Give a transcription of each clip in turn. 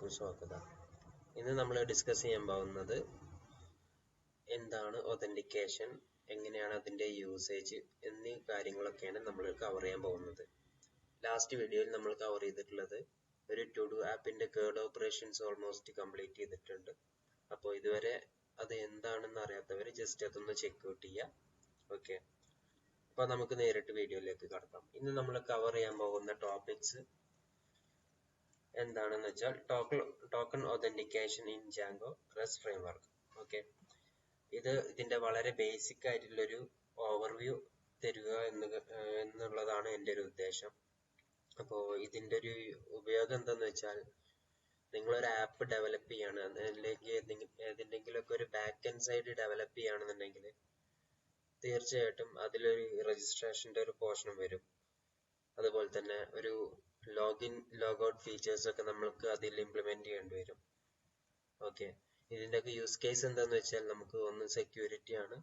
എല്ലാവർക്കും സ്വാഗതം. ഇന്ന് നമ്മൾ ഡിസ്കസ് ചെയ്യാൻ പോകുന്നത് എന്താണ് ഒതന്റിക്കേഷൻ, എങ്ങനെയാണ് അതിൻ്റെ യൂസേജ് എന്നീ കാര്യങ്ങളൊക്കെയാണ് നമ്മൾ കവർ ചെയ്യാൻ പോകുന്നത്. ലാസ്റ്റ് വീഡിയോയിൽ നമ്മൾ കവർ ചെയ്തിട്ടുള്ളത് ഒരു ടു ഡു ആപ്പിൻ്റെ കേർഡ് ഓപ്പറേഷൻസ് ഓൾമോസ്റ്റ് കംപ്ലീറ്റ് ചെയ്തിട്ടുണ്ട്. അപ്പോൾ ഇതുവരെ അത് എന്താണെന്ന് അറിയാത്തവർ ജസ്റ്റ് അതൊന്ന് ചെക്ക് ഔട്ട് ചെയ്യുക. ഓക്കെ, അപ്പോൾ നമുക്ക് നേരിട്ട് വീഡിയോയിലേക്ക് കടക്കാം. ഇന്ന് നമ്മൾ കവർ ചെയ്യാൻ പോകുന്ന ടോപ്പിക്സ് എന്താണെന്ന് വെച്ചാൽ token authentication in Django REST framework. Okay, ഇതിന്റെ വളരെ ബേസിക് ആയിട്ടുള്ളൊരു ഓവർവ്യൂ തരിക എന്നുള്ളതാണ് എൻ്റെ ഒരു ഉദ്ദേശം. അപ്പോൾ ഇതിൻ്റെ ഒരു ഉപയോഗം എന്താന്ന് വെച്ചാൽ, നിങ്ങളൊരു ആപ്പ് ഡെവലപ്പ് ചെയ്യാണ്, അല്ലെങ്കിൽ ഏതെങ്കിലുമൊക്കെ ഒരു ബാക്ക് എൻഡ് സൈഡ് ഡെവലപ്പ് ചെയ്യുകയാണെന്നുണ്ടെങ്കിൽ തീർച്ചയായിട്ടും അതിലൊരു രജിസ്ട്രേഷൻ്റെ ഒരു പോർഷൻ വരും. അതുപോലെ തന്നെ ഒരു ലോഗിൻ ലോഗൗട്ട് ഫീച്ചേഴ്സ് ഒക്കെ നമ്മൾക്ക് അതിൽ ഇംപ്ലിമെന്റ് ചെയ്യേണ്ടി വരും. ഓക്കെ, ഇതിൻ്റെയൊക്കെ യൂസ് കേസ് എന്താന്ന് വെച്ചാൽ, നമുക്ക് ഒന്ന് സെക്യൂരിറ്റി ആണ്,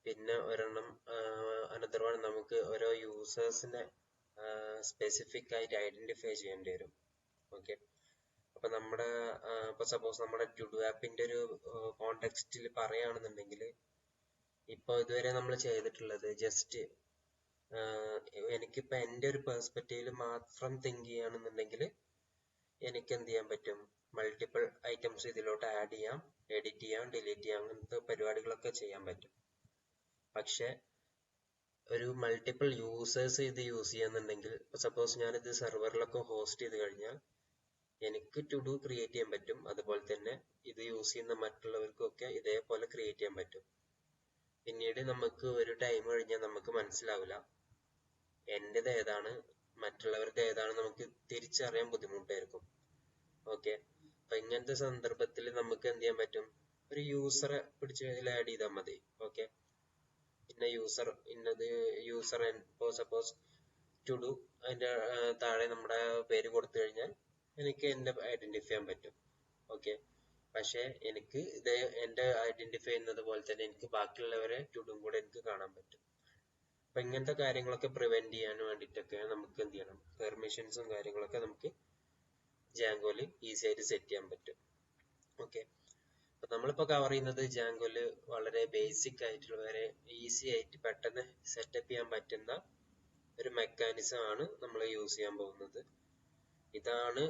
പിന്നെ ഒരെണ്ണം അനദർ വൺ നമുക്ക് ഓരോ യൂസേഴ്സിനെ സ്പെസിഫിക് ആയിട്ട് ഐഡന്റിഫൈ ചെയ്യേണ്ടി വരും. ഓക്കെ, അപ്പൊ നമ്മുടെ ഇപ്പൊ സപ്പോസ് നമ്മുടെ ടു ഡു ആപ്പിന്റെ ഒരു കോണ്ടെക്സ്റ്റിൽ പറയുകയാണെന്നുണ്ടെങ്കിൽ, ഇപ്പൊ ഇതുവരെ നമ്മൾ ചെയ്തിട്ടുള്ളത് ജസ്റ്റ് എനിക്കിപ്പോൾ എൻ്റെ ഒരു പെർസ്പെക്റ്റീവിൽ മാത്രം തിങ്ക് ചെയ്യുകയാണെന്നുണ്ടെങ്കിൽ എനിക്ക് എന്ത് ചെയ്യാൻ പറ്റും, മൾട്ടിപ്പിൾ ഐറ്റംസ് ഇതിലോട്ട് ആഡ് ചെയ്യാം, എഡിറ്റ് ചെയ്യാം, ഡിലീറ്റ് ചെയ്യാം, അങ്ങനത്തെ പരിപാടികളൊക്കെ ചെയ്യാൻ പറ്റും. പക്ഷെ ഒരു മൾട്ടിപ്പിൾ യൂസേഴ്സ് ഇത് യൂസ് ചെയ്യാന്നുണ്ടെങ്കിൽ, സപ്പോസ് ഞാനിത് സെർവറിലൊക്കെ ഹോസ്റ്റ് ചെയ്ത് കഴിഞ്ഞാൽ എനിക്ക് ടു ഡു ക്രിയേറ്റ് ചെയ്യാൻ പറ്റും, അതുപോലെ തന്നെ ഇത് യൂസ് ചെയ്യുന്ന മറ്റുള്ളവർക്കൊക്കെ ഇതേപോലെ ക്രിയേറ്റ് ചെയ്യാൻ പറ്റും. പിന്നീട് നമുക്ക് ഒരു ടൈം കഴിഞ്ഞാൽ നമുക്ക് മനസ്സിലാവില്ല എന്റേത് ഏതാണ് മറ്റുള്ളവരുടെ ഏതാണ് നമുക്ക് തിരിച്ചറിയാൻ ബുദ്ധിമുട്ടായിരിക്കും. ഓക്കെ, അപ്പൊ ഇങ്ങനത്തെ സന്ദർഭത്തിൽ നമുക്ക് എന്ത് ചെയ്യാൻ പറ്റും, ഒരു യൂസറെ പിടിച്ച് ഇതിൽ ആഡ് ചെയ്താൽ മതി. ഓക്കെ, പിന്നെ യൂസർ ഇപ്പോൾ സപ്പോസ് ടു ഡു അതിന്റെ താഴെ നമ്മുടെ പേര് കൊടുത്തു കഴിഞ്ഞാൽ എനിക്ക് എന്റെ ഐഡന്റിഫൈ ചെയ്യാൻ പറ്റും. ഓക്കെ, പക്ഷെ എനിക്ക് ഇത് എന്റെ ഐഡന്റിഫൈ ചെയ്യുന്നത് പോലെ തന്നെ എനിക്ക് ബാക്കിയുള്ളവരെ ടു ഡും കൂടെ എനിക്ക് കാണാൻ പറ്റും. അപ്പൊ ഇങ്ങനത്തെ കാര്യങ്ങളൊക്കെ പ്രിവെന്റ് ചെയ്യാൻ വേണ്ടിയിട്ടൊക്കെ നമുക്ക് എന്ത് ചെയ്യണം, പെർമിഷൻസും കാര്യങ്ങളൊക്കെ നമുക്ക് ജാങ്കോയിൽ ഈസി ആയിട്ട് സെറ്റ് ചെയ്യാൻ പറ്റും. ഓക്കെ, അപ്പൊ നമ്മളിപ്പോ കവർ ചെയ്യുന്നത് ജാങ്കോയില് വളരെ ബേസിക് ആയിട്ടുള്ള വരെ ഈസി ആയിട്ട് പെട്ടെന്ന് സെറ്റപ്പ് ചെയ്യാൻ പറ്റുന്ന ഒരു മെക്കാനിസം ആണ് നമ്മൾ യൂസ് ചെയ്യാൻ പോകുന്നത്. ഇതാണ്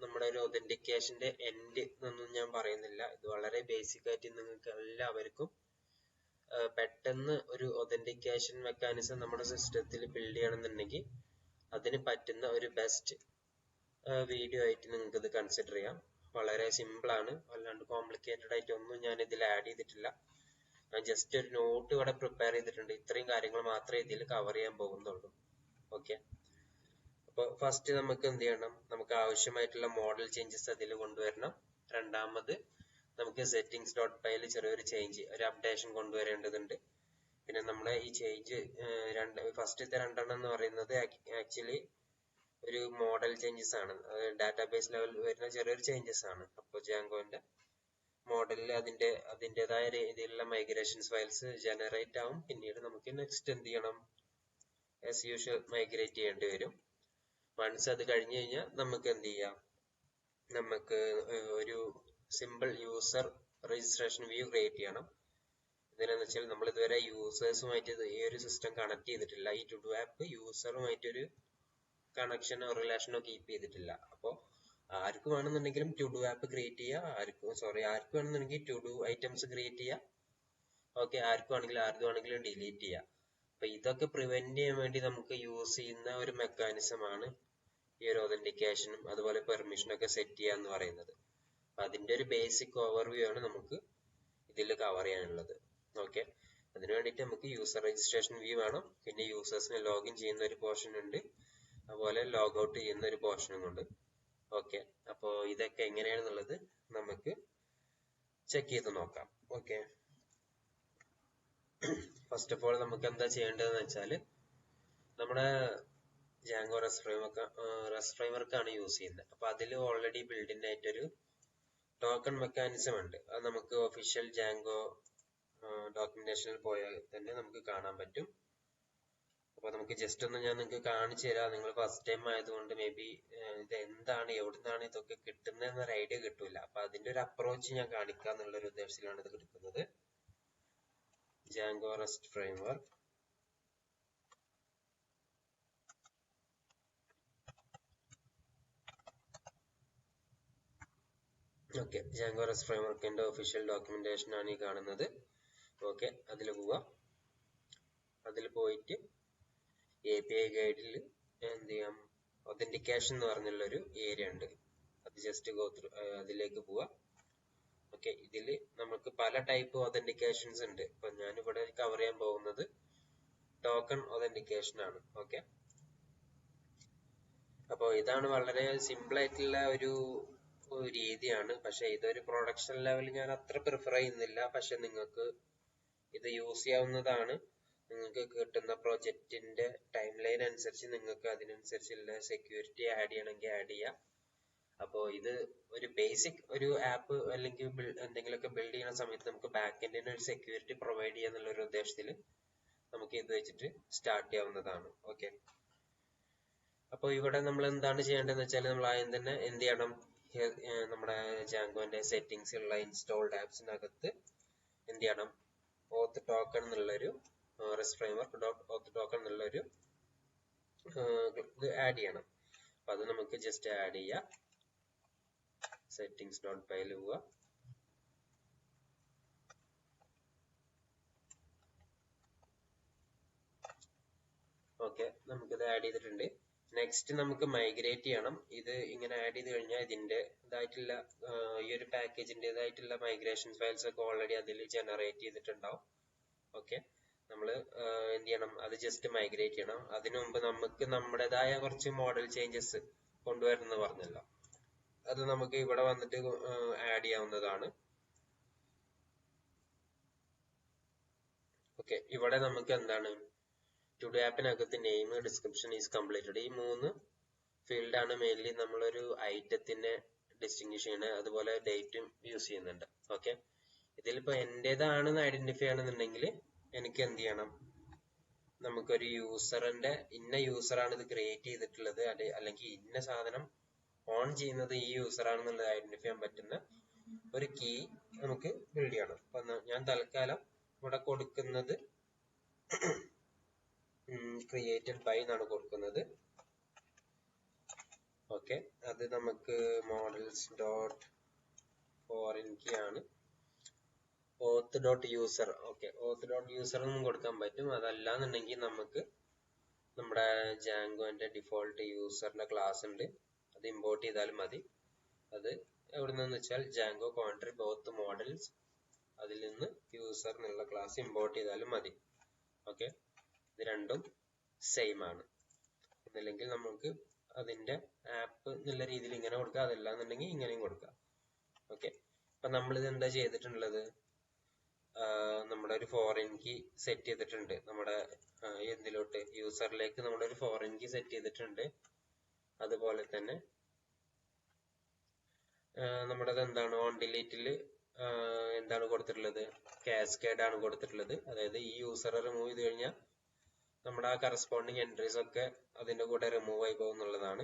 നമ്മുടെ ഒരു ഒതന്റിക്കേഷന്റെ എൻഡ് എന്നൊന്നും ഞാൻ പറയുന്നില്ല. ഇത് വളരെ ബേസിക് ആയിട്ട് നിങ്ങൾക്ക് എല്ലാവർക്കും പെട്ടെന്ന് ഒരു ഒതന്റിക്കേഷൻ മെക്കാനിസം നമ്മുടെ സിസ്റ്റത്തിൽ ബിൽഡ് ചെയ്യണമെന്നുണ്ടെങ്കിൽ അതിന് പറ്റുന്ന ഒരു ബെസ്റ്റ് വീഡിയോ ആയിട്ട് നിങ്ങൾക്ക് ഇത് കൺസിഡർ ചെയ്യാം. വളരെ സിമ്പിൾ ആണ്, അല്ലാണ്ട് കോംപ്ലിക്കേറ്റഡ് ആയിട്ട് ഒന്നും ഞാൻ ഇതിൽ ആഡ് ചെയ്തിട്ടില്ല. ഞാൻ ജസ്റ്റ് ഒരു നോട്ട് ഇവിടെ പ്രിപ്പയർ ചെയ്തിട്ടുണ്ട്. ഇത്രയും കാര്യങ്ങൾ മാത്രമേ ഇതിൽ കവർ ചെയ്യാൻ പോകുന്നുള്ളൂ. ഓക്കെ, അപ്പോൾ ഫസ്റ്റ് നമുക്ക് എന്ത് ചെയ്യണം, നമുക്ക് ആവശ്യമായിട്ടുള്ള മോഡൽ ചേഞ്ചസ് അതിൽ കൊണ്ടുവരണം. രണ്ടാമത് നമുക്ക് സെറ്റിംഗ്സ് ഡോട്ട് പൈയിൽ ചെറിയൊരു ചേഞ്ച്, ഒരു അപ്ഡേഷൻ കൊണ്ടുവരേണ്ടതുണ്ട്. പിന്നെ നമ്മളെ ഈ ചേഞ്ച് ഫസ്റ്റത്തെ രണ്ടെണ്ണം എന്ന് പറയുന്നത് ആക്ച്വലി ഒരു മോഡൽ ചേഞ്ചസ് ആണ്, ഡാറ്റാബേസ് ലെവലിൽ വരുന്ന ചെറിയൊരു ചേഞ്ചസ് ആണ്. അപ്പോൾ ജാങ്കോന്റെ മോഡലിൽ അതിൻ്റെതായ രീതിയിലുള്ള മൈഗ്രേഷൻസ് ഫയൽസ് ജനറേറ്റ് ആവും. പിന്നീട് നമുക്ക് നെക്സ്റ്റ് എന്ത് ചെയ്യണം, ആസ് യൂഷ്വൽ മൈഗ്രേറ്റ് ചെയ്യേണ്ടി വരും. വൺസ് അത് കഴിഞ്ഞു കഴിഞ്ഞാൽ നമുക്ക് എന്ത് ചെയ്യാം, നമുക്ക് ഒരു simple user registration view create ചെയ്യണം. എന്തിനാന്ന് വെച്ചാൽ നമ്മൾ ഇതുവരെ യൂസേഴ്സുമായിട്ട് ഈ ഒരു സിസ്റ്റം കണക്ട് ചെയ്തിട്ടില്ല. ഈ ടു ഡു ആപ്പ് യൂസറുമായിട്ടൊരു കണക്ഷനോ റിലേഷനോ കീപ്പ് ചെയ്തിട്ടില്ല. അപ്പോൾ ആർക്ക് വേണമെന്നുണ്ടെങ്കിലും ടു ഡു ആപ്പ് ക്രിയേറ്റ് ചെയ്യുക, ആർക്ക് വേണമെന്നുണ്ടെങ്കിൽ ടു ഡു ഐറ്റംസ് ക്രിയേറ്റ് ചെയ്യുക. ഓക്കെ, ആർക്ക് വേണമെങ്കിലും ഡിലീറ്റ് ചെയ്യുക. അപ്പൊ ഇതൊക്കെ പ്രിവെന്റ് ചെയ്യാൻ വേണ്ടി നമുക്ക് യൂസ് ചെയ്യുന്ന ഒരു മെക്കാനിസം ആണ് ഈ ഒരു ഒതന്റിക്കേഷനും അതുപോലെ പെർമിഷനൊക്കെ സെറ്റ് ചെയ്യുക എന്ന് പറയുന്നത്. അപ്പൊ അതിന്റെ ഒരു ബേസിക് ഓവർവ്യൂ ആണ് നമുക്ക് ഇതിൽ കവർ ചെയ്യാനുള്ളത്. ഓക്കെ, അതിനു വേണ്ടിയിട്ട് നമുക്ക് യൂസർ രജിസ്ട്രേഷൻ വ്യൂ വേണം, പിന്നെ യൂസേഴ്സിനെ ലോഗിൻ ചെയ്യുന്ന ഒരു പോർഷൻ ഉണ്ട്, അതുപോലെ ലോഗ് ഔട്ട് ചെയ്യുന്ന ഒരു പോർഷനും ഉണ്ട്. ഓക്കെ, അപ്പോൾ ഇതൊക്കെ എങ്ങനെയാണെന്നുള്ളത് നമുക്ക് ചെക്ക് ചെയ്ത് നോക്കാം. ഓക്കെ, ഫസ്റ്റ് ഓഫ് ഓൾ നമുക്ക് എന്താ ചെയ്യേണ്ടതെന്ന് വെച്ചാൽ, നമ്മുടെ ജാങ്കോ റെസ്റ്റ് ഫ്രെയിംവർക്ക് ആണ് യൂസ് ചെയ്യുന്നത്. അപ്പൊ അതിൽ ഓൾറെഡി ബിൽഡിൻ ആയിട്ടൊരു ടോക്കൺ മെക്കാനിസം ഉണ്ട്. അത് നമുക്ക് ഒഫീഷ്യൽ ജാങ്കോ ഡോക്യുമെന്റേഷനിൽ പോയാൽ തന്നെ നമുക്ക് കാണാൻ പറ്റും. അപ്പൊ നമുക്ക് ജസ്റ്റ് ഒന്ന് ഞാൻ നിങ്ങൾക്ക് കാണിച്ചു തരാം. നിങ്ങൾ ഫസ്റ്റ് ടൈം ആയതുകൊണ്ട് മേ ബി ഇത് എന്താണ് എവിടുന്നാണ് ഇതൊക്കെ കിട്ടുന്നതെന്നൊരു ഐഡിയ കിട്ടൂല. അപ്പൊ അതിന്റെ ഒരു അപ്രോച്ച് ഞാൻ കാണിക്കുക എന്നുള്ള ഒരു ഉദ്ദേശത്തിലാണ് ഇത് എടുക്കുന്നത്. Django REST framework. Okay, Django REST ഫ്രെയിംവർക്കിന്റെ ഒഫീഷ്യൽ ഡോക്യുമെന്റേഷൻ ആണ് ഈ കാണുന്നത്. ഓക്കെ, അതിൽ പോവാം. അതിൽ പോയിട്ട് API ഗൈഡിൽ എന്ത് ചെയ്യാം, ഒതന്റിക്കേഷൻ എന്ന് പറഞ്ഞുള്ളൊരു ഏരിയ ഉണ്ട്. അത് ജസ്റ്റ് ഗോ ത്രൂ, അതിലേക്ക് പോവാം. ഓക്കെ, ഇതിൽ നമുക്ക് പല ടൈപ്പ് ഒതന്റിക്കേഷൻസ് ഉണ്ട്. ഇപ്പൊ ഞാനിവിടെ കവർ ചെയ്യാൻ പോകുന്നത് ടോക്കൺ ഒതന്റിക്കേഷൻ ആണ്. ഓക്കെ, അപ്പോൾ ഇതാണ് വളരെ സിമ്പിൾ ആയിട്ടുള്ള ഒരു രീതിയാണ്. പക്ഷെ ഇതൊരു പ്രൊഡക്ഷൻ ലെവൽ ഞാൻ അത്ര പ്രിഫർ ചെയ്യുന്നില്ല. പക്ഷെ നിങ്ങൾക്ക് ഇത് യൂസ് ചെയ്യാവുന്നതാണ്. നിങ്ങൾക്ക് കിട്ടുന്ന പ്രൊജക്റ്റിന്റെ ടൈം ലൈൻ അനുസരിച്ച് നിങ്ങൾക്ക് അതിനനുസരിച്ചുള്ള സെക്യൂരിറ്റി ആഡ് ചെയ്യണമെങ്കിൽ ആഡ് ചെയ്യാം. അപ്പോൾ ഇത് ഒരു ബേസിക് ഒരു ആപ്പ് അല്ലെങ്കിൽ എന്തെങ്കിലുമൊക്കെ ബിൽഡ് ചെയ്യുന്ന സമയത്ത് നമുക്ക് ബാക്ക് എൻഡിന് ഒരു സെക്യൂരിറ്റി പ്രൊവൈഡ് ചെയ്യാന്നുള്ള ഒരു ഉദ്ദേശത്തിൽ നമുക്ക് ഇത് വെച്ചിട്ട് സ്റ്റാർട്ട് ചെയ്യാവുന്നതാണ്. ഓക്കെ, അപ്പോൾ ഇവിടെ നമ്മൾ എന്താണ് ചെയ്യേണ്ടതെന്ന് വെച്ചാൽ നമ്മൾ ആദ്യം തന്നെ എന്ത് ചെയ്യണം, നമ്മുടെ ജാങ്കോന്റെ സെറ്റിംഗ്സ് ഉള്ള ഇൻസ്റ്റാൾഡ് ആപ്സിനകത്ത് എന്ത് ചെയ്യണം, ഓത്ത് ടോക്കൺ എന്നുള്ളൊരു റെസ്റ്റ് ഫ്രെയിംവർക്ക് ഓത്ത് ടോക്കൺ എന്നുള്ളൊരു ഇത് ആഡ് ചെയ്യണം. അപ്പൊ അത് നമുക്ക് ജസ്റ്റ് ആഡ് ചെയ്യാം. സെറ്റിംഗ്സ് ഡോട്ട് പൈയിൽ പോവുക. ഓക്കെ, നമുക്കിത് ആഡ് ചെയ്തിട്ടുണ്ട്. നെക്സ്റ്റ് നമുക്ക് മൈഗ്രേറ്റ് ചെയ്യണം. ഇത് ഇങ്ങനെ ആഡ് ചെയ്ത് കഴിഞ്ഞാൽ ഇതിന്റെ ഇതായിട്ടുള്ള ഈ ഒരു പാക്കേജിന്റേതായിട്ടുള്ള മൈഗ്രേഷൻ ഫയൽസ് ഒക്കെ ഓൾറെഡി അതിൽ ജനറേറ്റ് ചെയ്തിട്ടുണ്ടാവും. ഓക്കെ, നമ്മൾ എന്ത് ചെയ്യണം, അത് ജസ്റ്റ് മൈഗ്രേറ്റ് ചെയ്യണം. അതിനു മുമ്പ് നമുക്ക് നമ്മുടേതായ കുറച്ച് മോഡൽ ചേഞ്ചസ് കൊണ്ടുവരുമെന്ന് പറഞ്ഞല്ലോ, അത് നമുക്ക് ഇവിടെ വന്നിട്ട് ആഡ് ചെയ്യാവുന്നതാണ്. ഓക്കെ, ഇവിടെ നമുക്ക് എന്താണ്, ടുഡേ ആപ്പിനകത്ത് നെയിം, ഡിസ്ക്രിപ്ഷൻ, ഈസ് കംപ്ലീറ്റഡ്, ഈ 3 ഫീൽഡാണ് മെയിൻലി നമ്മളൊരു ഐറ്റത്തിനെ ഡിസ്റ്റിങ്വിഷ് ചെയ്യണത്. അതുപോലെ ഡേറ്റും യൂസ് ചെയ്യുന്നുണ്ട്. ഓക്കെ, ഇതിലിപ്പോ എന്റേതാണെന്ന് ഐഡന്റിഫൈ ചെയ്യണമെന്നുണ്ടെങ്കിൽ എനിക്ക് എന്ത് ചെയ്യണം, നമുക്കൊരു യൂസറിന്റെ ഇന്ന യൂസറാണ് ഇത് ക്രിയേറ്റ് ചെയ്തിട്ടുള്ളത്, അല്ലെങ്കിൽ ഇന്ന സാധനം ഓൺ ചെയ്യുന്നത് ഈ യൂസറാണെന്നുള്ളത് ഐഡന്റിഫൈ ചെയ്യാൻ പറ്റുന്ന ഒരു കീ നമുക്ക് ബിൽഡ് ചെയ്യണം. അപ്പൊ ഞാൻ തൽക്കാലം ഇവിടെ കൊടുക്കുന്നത് ക്രിയേറ്റഡ് ബൈ എന്നാണ് കൊടുക്കുന്നത്. ഓക്കെ, അത് നമുക്ക് മോഡൽസ് ഡോട്ട് ഫോറിൻ കീ ആണ്. ഓത്ത് ഡോട്ട് യൂസർ, ഓക്കെ, ഓത്ത് ഡോട്ട് യൂസർ എന്നും കൊടുക്കാൻ പറ്റും. അതല്ലാന്നുണ്ടെങ്കിൽ നമുക്ക് നമ്മുടെ ജാങ്കോന്റെ ഡിഫോൾട്ട് യൂസറിന്റെ ക്ലാസ് ഉണ്ട്, അത് ഇമ്പോർട്ട് ചെയ്താലും മതി. അത് എവിടുന്നെന്ന് വെച്ചാൽ ജാങ്കോ കോൺട്രി ബോത്ത് മോഡൽസ്, അതിൽ നിന്ന് യൂസർ എന്നുള്ള ക്ലാസ് ഇമ്പോർട്ട് ചെയ്താലും മതി. ഓക്കെ, ഇത് രണ്ടും സെയിം ആണ്. ഒന്നില്ലെങ്കിൽ നമുക്ക് അതിന്റെ ആപ്പ് എന്നുള്ള രീതിയിൽ ഇങ്ങനെ കൊടുക്കാം, അതല്ലാന്നുണ്ടെങ്കിൽ ഇങ്ങനെയും കൊടുക്കാം. ഓക്കെ, അപ്പൊ നമ്മളിത് എന്താ ചെയ്തിട്ടുള്ളത്, നമ്മുടെ ഒരു ഫോറിൻ കീ സെറ്റ് ചെയ്തിട്ടുണ്ട്. നമ്മുടെ എന്തിലോട്ട്, യൂസറിലേക്ക് നമ്മുടെ ഒരു ഫോറിൻ കീ സെറ്റ് ചെയ്തിട്ടുണ്ട്. അതുപോലെ തന്നെ നമ്മുടെ എന്താണ് ഓൺ ഡിലീറ്റിൽ എന്താണ് കൊടുത്തിട്ടുള്ളത്, കാസ്കേഡ് ആണ് കൊടുത്തിട്ടുള്ളത്. അതായത് ഈ യൂസറെ റിമൂവ് ചെയ്ത് കഴിഞ്ഞാൽ നമ്മുടെ ആ കറസ്പോണ്ടിങ് എൻട്രീസ് ഒക്കെ അതിന്റെ കൂടെ റിമൂവ് ആയി പോകുന്നുള്ളതാണ്.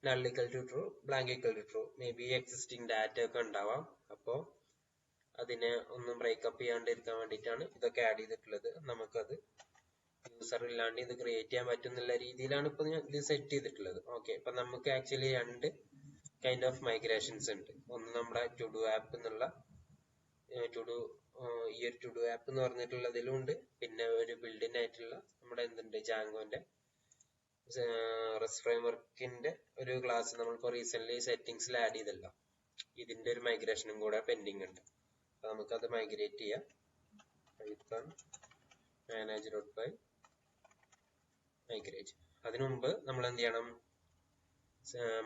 Null equal to true, blank equal to true, may be existing data ഒക്കെ ഉണ്ടാവാം. അപ്പോൾ അതിനെ ഒന്നും ബ്രേക്കപ്പ് ചെയ്യാണ്ടിരിക്കാൻ വേണ്ടിയിട്ടാണ് ഇതൊക്കെ ആഡ് ചെയ്തിട്ടുള്ളത്. നമുക്കത് യൂസർ ഇല്ലാണ്ട് ഇത് ക്രിയേറ്റ് ചെയ്യാൻ പറ്റുന്നുള്ള രീതിയിലാണ് ഇപ്പൊ ഇത് സെറ്റ് ചെയ്തിട്ടുള്ളത്. ഓക്കെ, ഇപ്പൊ നമുക്ക് ആക്ച്വലി 2 കൈൻഡ് ഓഫ് മൈഗ്രേഷൻസ് ഉണ്ട്. ഒന്ന് നമ്മുടെ ടു ഡു ആപ്പ് എന്നുള്ള ഈ ഒരു ടു ഡു ആപ്പ് എന്ന് പറഞ്ഞിട്ടുള്ളതിലും ഉണ്ട്. പിന്നെ ഒരു ബിൽഡിൻ ആയിട്ടുള്ള നമ്മുടെ എന്തുണ്ട്, ജാങ്കോന്റെ റെസ്റ്റ് ഫ്രെയിംവർക്കിന്റെ ഒരു ക്ലാസ് നമ്മളിപ്പോ റീസെന്റ് സെറ്റിംഗ്സിൽ ആഡ് ചെയ്തല്ലോ, ഇതിന്റെ ഒരു മൈഗ്രേഷനും കൂടെ പെൻഡിങ് ഉണ്ട്. അപ്പൊ നമുക്കത് മൈഗ്രേറ്റ് ചെയ്യാം. Python manage.py migrate. അതിനു മുമ്പ് നമ്മൾ എന്ത് ചെയ്യണം,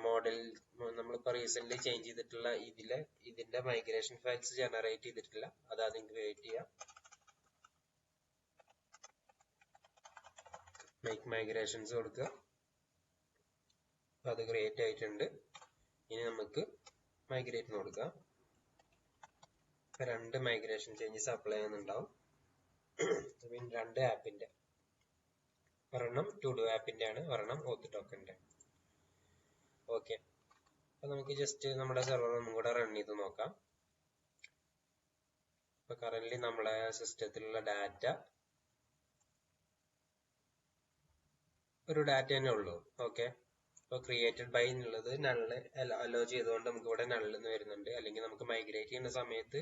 മോഡൽ നമ്മളിപ്പോ റീസെന്റ് ചേഞ്ച് ചെയ്തിട്ടുള്ള ഇതിന്റെ മൈഗ്രേഷൻ ഫയൽസ് ജനറേറ്റ് ചെയ്തിട്ടില്ല, അത് ആദ്യം ക്രിയേറ്റ് ചെയ്യാം. മേക്ക് മൈഗ്രേഷൻസ് കൊടുക്കുക, അത് ക്രിയേറ്റ് ആയിട്ടുണ്ട്. ഇനി നമുക്ക് മൈഗ്രേറ്റ് കൊടുക്കാം. 2 മൈഗ്രേഷൻ ചേഞ്ചസ് അപ്ലൈ ചെയ്യുന്നുണ്ടാവും, 2 ആപ്പിന്റെ. ഒരെണ്ണം ടു ഡു ആപ്പിന്റെ ആണ്, ഒരെണ്ണം ഓത്ത് ടോക്കന്റെ. ഓക്കെ, അപ്പൊ നമുക്ക് ജസ്റ്റ് നമ്മുടെ സെർവർ ഒന്നും കൂടെ റൺ ചെയ്ത് നോക്കാം. ഇപ്പൊ കറന്റ് നമ്മളെ സിസ്റ്റത്തിലുള്ള ഡാറ്റ ഒരു ഡാറ്റ തന്നെ ഉള്ളൂ. ഓക്കെ, ഇപ്പൊ ക്രിയേറ്റഡ് ബൈ എന്നുള്ളത് നള്ള് അലോ ചെയ്തുകൊണ്ട് നമുക്ക് ഇവിടെ നള്ള് എന്ന് വരുന്നുണ്ട്. അല്ലെങ്കിൽ നമുക്ക് മൈഗ്രേറ്റ് ചെയ്യുന്ന സമയത്ത്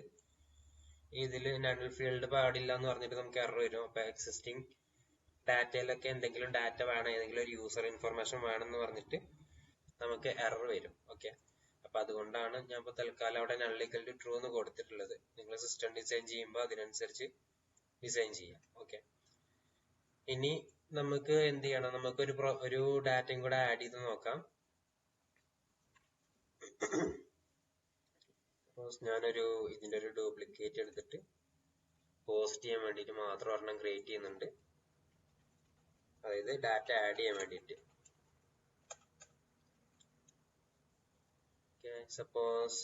ഇതിൽ നൾ ഫീൽഡ് പാടില്ല എന്ന് പറഞ്ഞിട്ട് നമുക്ക് എറർ വരും. അപ്പൊ എക്സിസ്റ്റിംഗ് ഡാറ്റയിലൊക്കെ എന്തെങ്കിലും ഡാറ്റ വേണം, ഏതെങ്കിലും ഒരു യൂസർ ഇൻഫർമേഷൻ വേണം എന്ന് പറഞ്ഞിട്ട് നമുക്ക് എറർ വരും. ഓക്കെ, അപ്പൊ അതുകൊണ്ടാണ് ഞാൻ ഇപ്പൊ തൽക്കാലം അവിടെ നൾ ഈക്വൽ ടു ട്രൂ എന്ന് കൊടുത്തിട്ടുള്ളത്. നിങ്ങൾ സിസ്റ്റം ഡിസൈൻ ചെയ്യുമ്പോൾ അതിനനുസരിച്ച് ഡിസൈൻ ചെയ്യാം. ഓക്കെ, ഇനി നമുക്ക് എന്ത് ചെയ്യണം, നമുക്ക് ഒരു ഡാറ്റയും കൂടെ ആഡ് ചെയ്ത് നോക്കാം. ഞാനൊരു ഇതിന്റെ ഒരു ഡ്യൂപ്ലിക്കേറ്റ് എടുത്തിട്ട് പോസ്റ്റ് ചെയ്യാൻ വേണ്ടിയിട്ട് മാത്രം ഒരെണ്ണം ക്രിയേറ്റ് ചെയ്യുന്നുണ്ട്. അതായത് ഡാറ്റ ആഡ് ചെയ്യാൻ വേണ്ടിയിട്ട്. ഓക്കെ, സപ്പോസ്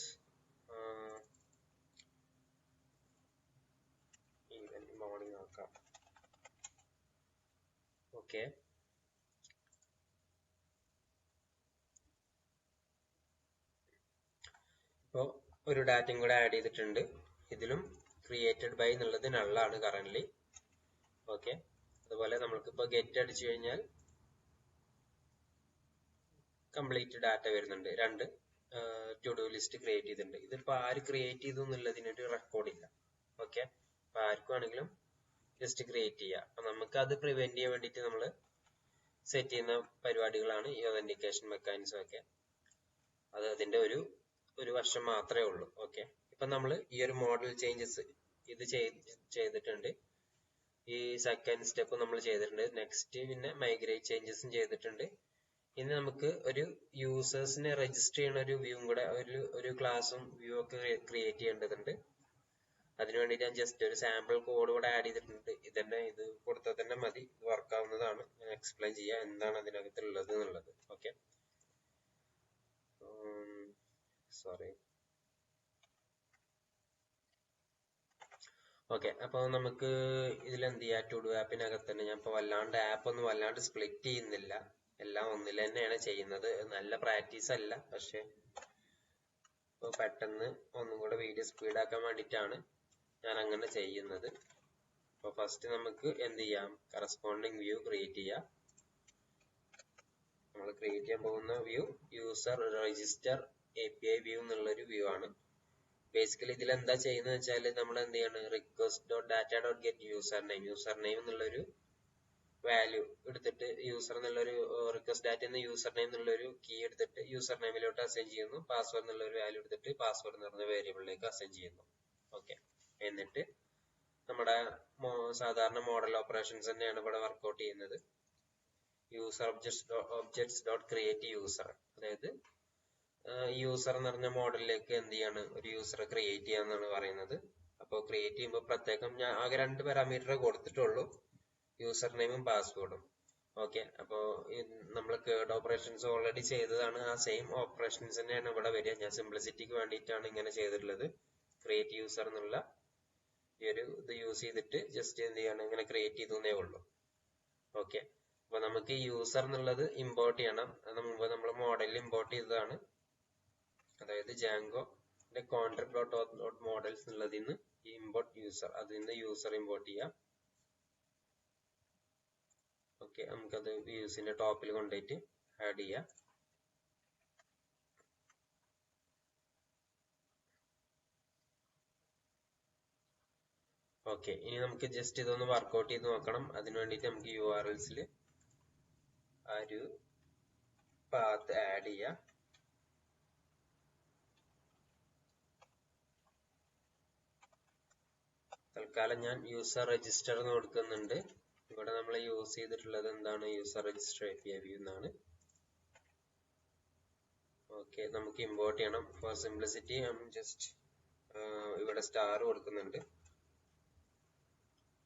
ഈവൻ മോർണിംഗ് ആക്കാം. ഓക്കെ, ഇപ്പോ ഒരു ഡാറ്റയും കൂടെ ആഡ് ചെയ്തിട്ടുണ്ട്. ഇതിലും ക്രിയേറ്റഡ് ബൈ എന്നുള്ളത് നള്ളാണ് കറന്റ്ലി. ഓക്കെ, അതുപോലെ നമ്മൾക്കിപ്പോ ഗെറ്റ് അടിച്ചു കഴിഞ്ഞാൽ കംപ്ലീറ്റ് ഡാറ്റ വരുന്നുണ്ട്. രണ്ട് ടു ഡു ലിസ്റ്റ് ക്രിയേറ്റ് ചെയ്തിട്ടുണ്ട്. ഇതിപ്പോ ആര് ക്രിയേറ്റ് ചെയ്തു എന്നുള്ളതിനൊരു റെക്കോർഡ് ഇല്ല. ഓക്കെ, അപ്പൊ ആർക്കും ആണെങ്കിലും ജസ്റ്റ് ക്രിയേറ്റ് ചെയ്യാം. അപ്പൊ നമുക്ക് അത് പ്രിവെന്റ് ചെയ്യാൻ വേണ്ടിയിട്ട് നമ്മൾ സെറ്റ് ചെയ്യുന്ന പരിപാടികളാണ് ഈ ഒതന്റിക്കേഷൻ മെക്കാനിസം ഒക്കെ. അത് അതിന്റെ ഒരു വർഷം മാത്രമേ ഉള്ളൂ. ഓക്കെ, ഇപ്പൊ നമ്മൾ ഈ ഒരു മോഡൽ ചേഞ്ചസ് ഇത് ചെയ്തിട്ടുണ്ട്. ഈ സെക്കൻഡ് സ്റ്റെപ്പ് നമ്മൾ ചെയ്തിട്ടുണ്ട്. നെക്സ്റ്റ് പിന്നെ മൈഗ്രേറ്റ് ചേഞ്ചസും ചെയ്തിട്ടുണ്ട്. ഇനി നമുക്ക് ഒരു യൂസേഴ്സിനെ രജിസ്റ്റർ ചെയ്യുന്ന ഒരു വ്യൂ കൂടെ ഒരു ക്ലാസ്സും വ്യൂ ഒക്കെ ക്രിയേറ്റ് ചെയ്യേണ്ടതുണ്ട്. അതിനു വേണ്ടി ഞാൻ ജസ്റ്റ് ഒരു സാമ്പിൾ കോഡ് കൂടെ ആഡ് ചെയ്തിട്ടുണ്ട്. ഇത് കൊടുത്താൽ തന്നെ മതി, ഇത് വർക്ക് ആവുന്നതാണ്. ഞാൻ എക്സ്പ്ലെയിൻ ചെയ്യാം എന്താണ് അതിനകത്തുള്ളത് എന്നുള്ളത്. Okay, sorry. ഓക്കെ, അപ്പൊ നമുക്ക് ഇതിൽ എന്ത് ചെയ്യാം, ടു ഡു ആപ്പിനകത്ത് തന്നെ ഞാൻ ഇപ്പൊ ആപ്പ് ഒന്നും വല്ലാണ്ട് സ്പ്ലിറ്റ് ചെയ്യുന്നില്ല. എല്ലാം ഒന്നിൽ തന്നെയാണ് ചെയ്യുന്നത്. നല്ല പ്രാക്ടീസ് അല്ല, പക്ഷെ ഇപ്പൊ പെട്ടെന്ന് ഒന്നും കൂടെ വീഡിയോ സ്പീഡ് ആക്കാൻ വേണ്ടിയിട്ടാണ് ഞാൻ അങ്ങനെ ചെയ്യുന്നത്. അപ്പൊ ഫസ്റ്റ് നമുക്ക് എന്ത് ചെയ്യാം, കറസ്പോണ്ടിങ് വ്യൂ ക്രിയേറ്റ് ചെയ്യാം. നമ്മൾ ക്രിയേറ്റ് ചെയ്യാൻ പോകുന്ന view user register API view എന്നുള്ളൊരു വ്യൂ ആണ്. ബേസിക്കലി ഇതിൽ എന്താ ചെയ്യുന്നത് വെച്ചാൽ നമ്മൾ എന്ത് ചെയ്യാണ്, request dot data dot get user name എന്നുള്ളൊരു വാല്യൂ എടുത്തിട്ട് യൂസർ എന്നുള്ളൊരു റിക്വസ്റ്റ് ഡാറ്റ എന്ന യൂസർ നെയിം എന്നുള്ളൊരു കീ എടുത്തിട്ട് യൂസർ നെയിമിലോട്ട് അസൈൻ ചെയ്യുന്നു. പാസ്വേഡ് എന്നുള്ളൊരു വാല്യൂ എടുത്തിട്ട് പാസ്വേഡ് എന്ന് പറഞ്ഞ വേരിയബിളിലേക്ക് അസൈൻ ചെയ്യുന്നു. ഓക്കെ, എന്നിട്ട് നമ്മുടെ സാധാരണ മോഡൽ ഓപ്പറേഷൻസ് തന്നെയാണ് ഇവിടെ വർക്ക്ഔട്ട് ചെയ്യുന്നത്. User objects dot create user, അതായത് യൂസർ എന്ന് പറഞ്ഞ മോഡലിലേക്ക് എന്ത് ചെയ്യാണ്, ഒരു യൂസറെ ക്രിയേറ്റ് ചെയ്യാന്നാണ് പറയുന്നത്. അപ്പോൾ ക്രിയേറ്റ് ചെയ്യുമ്പോൾ പ്രത്യേകം ഞാൻ ആകെ 2 പാരാമീറ്റർ കൊടുത്തിട്ടുള്ളൂ, യൂസർ നെയിമും പാസ്വേഡും. ഓക്കെ, അപ്പോൾ നമ്മൾ കേർഡ് ഓപ്പറേഷൻസ് ഓൾറെഡി ചെയ്തതാണ്. ആ സെയിം ഓപ്പറേഷൻസ് തന്നെയാണ് ഇവിടെ വരിക. ഞാൻ സിംപ്ലിസിറ്റിക്ക് വേണ്ടിയിട്ടാണ് ഇങ്ങനെ ചെയ്തിട്ടുള്ളത്. ക്രിയേറ്റ് യൂസർ എന്നുള്ള ഈ ഒരു ഇത് യൂസ് ചെയ്തിട്ട് ജസ്റ്റ് എന്ത് ചെയ്യാണ്, ഇങ്ങനെ ക്രിയേറ്റ് ചെയ്തേ ഉള്ളൂ. ഓക്കെ, അപ്പൊ നമുക്ക് യൂസർ എന്നുള്ളത് ഇമ്പോർട്ട് ചെയ്യണം. അതിന് മുമ്പ് നമ്മൾ മോഡലിൽ ഇമ്പോർട്ട് ചെയ്തതാണ്. അതായത് ജാങ്കോന്റെ കോൺട്രാക്ട് ഡോട്ട് മോഡൽസ് എന്നുള്ളതിൽ നിന്ന് ഈ ഇമ്പോർട്ട് യൂസർ, അതിൽ നിന്ന് യൂസർ ഇമ്പോർട്ട് ചെയ്യാം. ഓക്കെ, നമുക്കത് വ്യൂസിന്റെ ടോപ്പിൽ കൊണ്ടുപോയിട്ട് ആഡ് ചെയ്യാം. ഓക്കെ, ഇനി നമുക്ക് ജസ്റ്റ് ഇതൊന്ന് വർക്ക്ഔട്ട് ചെയ്ത് നോക്കണം. അതിന് വേണ്ടിയിട്ട് നമുക്ക് URLs ആ ഒരു പാത്ത് ആഡ് ചെയ്യാം. തൽക്കാലം ഞാൻ യൂസർ രജിസ്റ്റർ എന്ന് കൊടുക്കുന്നുണ്ട്. ഇവിടെ നമ്മൾ യൂസ് ചെയ്തിട്ടുള്ളത് എന്താണ്, യൂസർ രജിസ്റ്റർ API വ്യൂ എന്നാണ്. ഓക്കെ, നമുക്ക് ഇമ്പോർട്ട് ചെയ്യണം. ഫോർ സിംപ്ലിസിറ്റി ജസ്റ്റ് ഇവിടെ സ്റ്റാർ കൊടുക്കുന്നുണ്ട്.